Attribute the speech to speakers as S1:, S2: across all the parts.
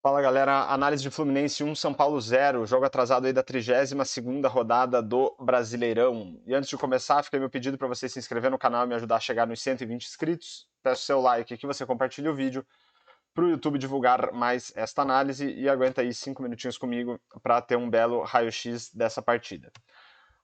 S1: Fala galera, análise de Fluminense 1, São Paulo 0, jogo atrasado aí da 32ª rodada do Brasileirão. E antes de começar, fica aí meu pedido para você se inscrever no canal e me ajudar a chegar nos 120 inscritos. Peço seu like, que você compartilhe o vídeo para o YouTube divulgar mais esta análise e aguenta aí 5 minutinhos comigo para ter um belo raio-x dessa partida.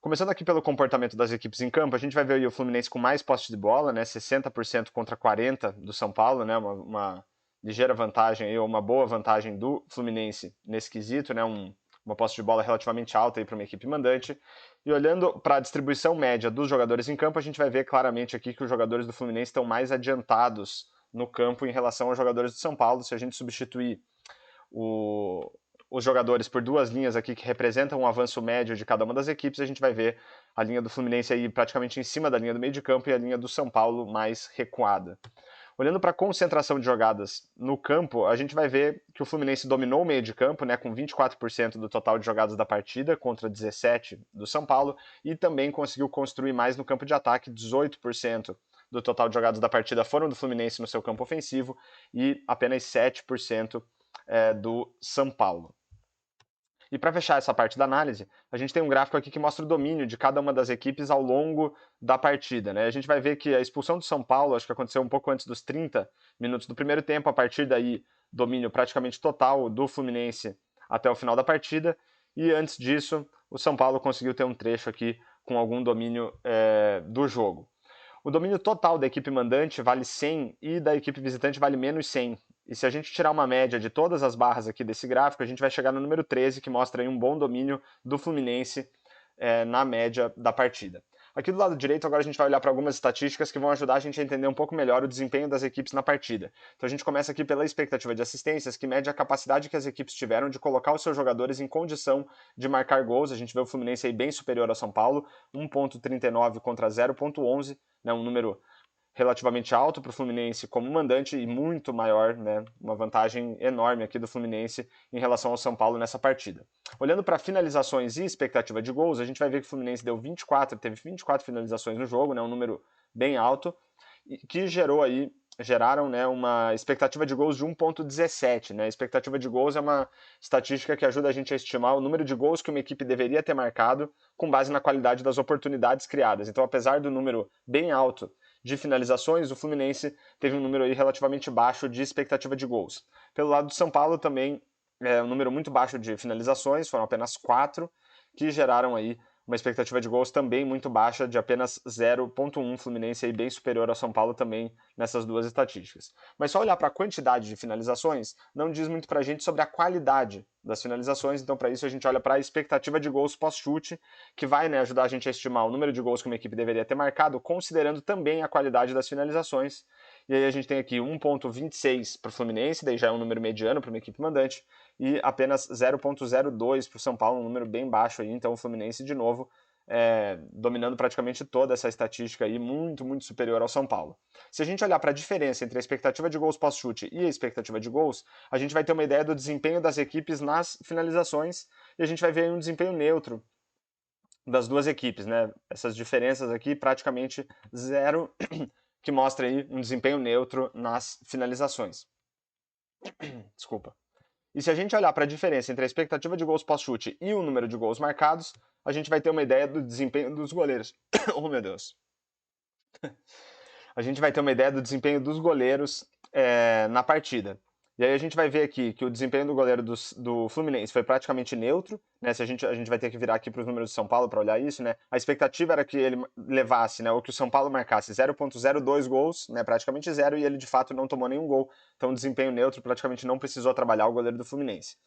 S1: Começando aqui pelo comportamento das equipes em campo, a gente vai ver aí o Fluminense com mais posse de bola, né, 60% contra 40% do São Paulo, né, uma ligeira vantagem, ou uma boa vantagem do Fluminense nesse quesito, né, uma posse de bola relativamente alta para uma equipe mandante. E olhando para a distribuição média dos jogadores em campo, a gente vai ver claramente aqui que os jogadores do Fluminense estão mais adiantados no campo em relação aos jogadores do São Paulo. Se a gente substituir o, os jogadores por duas linhas aqui que representam um avanço médio de cada uma das equipes, a gente vai ver a linha do Fluminense aí praticamente em cima da linha do meio de campo e a linha do São Paulo mais recuada. Olhando para a concentração de jogadas no campo, a gente vai ver que o Fluminense dominou o meio de campo, né, com 24% do total de jogadas da partida, contra 17% do São Paulo, e também conseguiu construir mais no campo de ataque, 18% do total de jogadas da partida foram do Fluminense no seu campo ofensivo e apenas 7% do São Paulo. E para fechar essa parte da análise, a gente tem um gráfico aqui que mostra o domínio de cada uma das equipes ao longo da partida. Né? A gente vai ver que a expulsão do São Paulo, acho que aconteceu um pouco antes dos 30 minutos do primeiro tempo, a partir daí, domínio praticamente total do Fluminense até o final da partida. E antes disso, o São Paulo conseguiu ter um trecho aqui com algum domínio do jogo. O domínio total da equipe mandante vale 100 e da equipe visitante vale menos 100. E se a gente tirar uma média de todas as barras aqui desse gráfico, a gente vai chegar no número 13, que mostra aí um bom domínio do Fluminense na média da partida. Aqui do lado direito, agora a gente vai olhar para algumas estatísticas que vão ajudar a gente a entender um pouco melhor o desempenho das equipes na partida. Então a gente começa aqui pela expectativa de assistências, que mede a capacidade que as equipes tiveram de colocar os seus jogadores em condição de marcar gols. A gente vê o Fluminense aí bem superior ao São Paulo, 1,39 contra 0,11, né, um número relativamente alto para o Fluminense como mandante e muito maior, né, uma vantagem enorme aqui do Fluminense em relação ao São Paulo nessa partida. Olhando para finalizações e expectativa de gols, a gente vai ver que o Fluminense teve 24 finalizações no jogo, né, um número bem alto, que geraram, né, uma expectativa de gols de 1,17. Né? A expectativa de gols é uma estatística que ajuda a gente a estimar o número de gols que uma equipe deveria ter marcado com base na qualidade das oportunidades criadas. Então, apesar do número bem alto de finalizações, o Fluminense teve um número aí relativamente baixo de expectativa de gols. Pelo lado do São Paulo também um número muito baixo de finalizações, foram apenas 4, que geraram aí uma expectativa de gols também muito baixa, de apenas 0,1, Fluminense aí bem superior ao São Paulo também nessas duas estatísticas. Mas só olhar para a quantidade de finalizações não diz muito para a gente sobre a qualidade das finalizações, então para isso a gente olha para a expectativa de gols pós-chute, que vai, né, ajudar a gente a estimar o número de gols que uma equipe deveria ter marcado, considerando também a qualidade das finalizações. E aí a gente tem aqui 1,26 para o Fluminense, daí já é um número mediano para uma equipe mandante, e apenas 0,02 para o São Paulo, um número bem baixo aí, então o Fluminense de novo dominando praticamente toda essa estatística aí, muito, muito superior ao São Paulo. Se a gente olhar para a diferença entre a expectativa de gols pós-chute e a expectativa de gols, a gente vai ter uma ideia do desempenho das equipes nas finalizações e a gente vai ver um desempenho neutro das duas equipes, né? Essas diferenças aqui praticamente zero, que mostra aí um desempenho neutro nas finalizações. Desculpa. E se a gente olhar para a diferença entre a expectativa de gols pós-chute e o número de gols marcados, a gente vai ter uma ideia do desempenho dos goleiros. Oh, meu Deus. A gente vai ter uma ideia do desempenho dos goleiros na partida. E aí a gente vai ver aqui que o desempenho do goleiro do Fluminense foi praticamente neutro, né? Se a gente vai ter que virar aqui para os números do São Paulo para olhar isso, né? A expectativa era que ele levasse, né, ou que o São Paulo marcasse 0,02 gols, né, praticamente zero, e ele de fato não tomou nenhum gol. Então desempenho neutro, praticamente não precisou trabalhar o goleiro do Fluminense.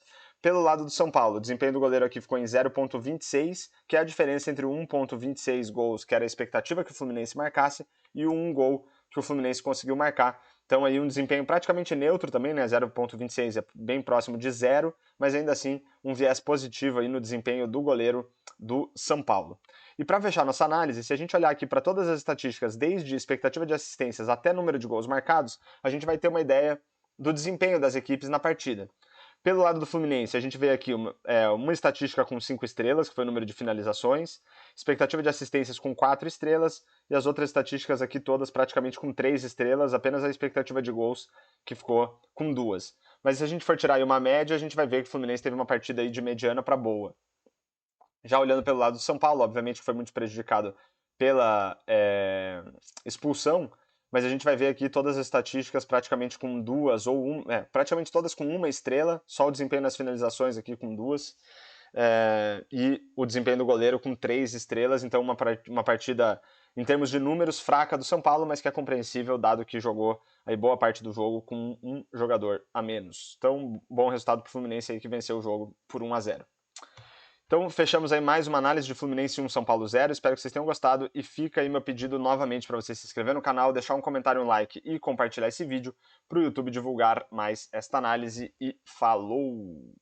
S1: Pelo lado do São Paulo, o desempenho do goleiro aqui ficou em 0,26, que é a diferença entre o 1,26 gols, que era a expectativa que o Fluminense marcasse, e o 1 gol que o Fluminense conseguiu marcar. Então aí um desempenho praticamente neutro também, né? 0,26 é bem próximo de zero, mas ainda assim um viés positivo aí no desempenho do goleiro do São Paulo. E para fechar nossa análise, se a gente olhar aqui para todas as estatísticas, desde expectativa de assistências até número de gols marcados, a gente vai ter uma ideia do desempenho das equipes na partida. Pelo lado do Fluminense, a gente vê aqui uma estatística com 5 estrelas, que foi o número de finalizações, expectativa de assistências com 4 estrelas, e as outras estatísticas aqui todas praticamente com 3 estrelas, apenas a expectativa de gols que ficou com 2. Mas se a gente for tirar aí uma média, a gente vai ver que o Fluminense teve uma partida aí de mediana para boa. Já olhando pelo lado do São Paulo, obviamente foi muito prejudicado pela expulsão, mas a gente vai ver aqui todas as estatísticas praticamente com duas ou praticamente todas com uma estrela, só o desempenho nas finalizações aqui com duas, e o desempenho do goleiro com 3 estrelas, então uma partida em termos de números fraca do São Paulo, mas que é compreensível dado que jogou aí boa parte do jogo com um jogador a menos. Então, bom resultado para o Fluminense aí que venceu o jogo por 1-0. Então, fechamos aí mais uma análise de Fluminense 1, São Paulo 0. Espero que vocês tenham gostado e fica aí meu pedido novamente para você se inscrever no canal, deixar um comentário, um like e compartilhar esse vídeo para o YouTube divulgar mais esta análise. E falou!